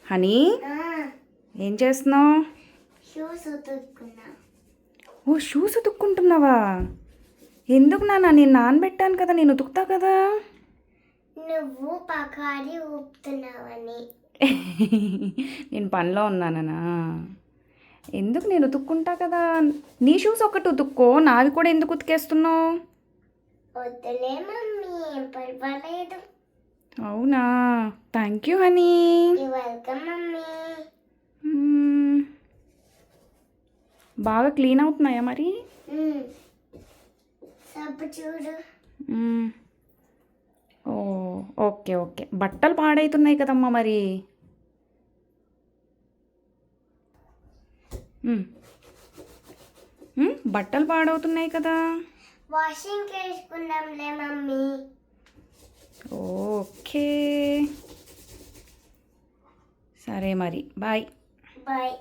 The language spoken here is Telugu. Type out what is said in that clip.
హనీ ఏం చేస్తున్నావు? ఓ షూస్ ఉతుక్కుంటున్నావా? ఎందుకు నాన్న, నేను నానబెట్టాను కదా, నేను ఉతుకుతా కదా. నువ్వు పకారి ఊపుతున్నావని. నేను పనిలో ఉన్నానా? ఎందుకు, నేను ఉతుక్కుంటా కదా. నీ షూస్ ఒకటి ఉతుక్కో, నావి కూడా ఎందుకు ఉతికేస్తున్నావు? వద్దులే మమ్మీ, పర్వాలేదు. అవునా, thank you honey. Welcome mummy. బాగా క్లీన్ అవుతున్నాయా మరి? సబ్బు చూడు. ఓ ఓకే ఓకే. బట్టలు పాడైతున్నాయి కదమ్మా మరి. బట్టలు పాడవుతున్నాయి కదా. Washing వేసుకుందాంలే mummy. ఓకే సరే మరి, బాయ్. బాయ్.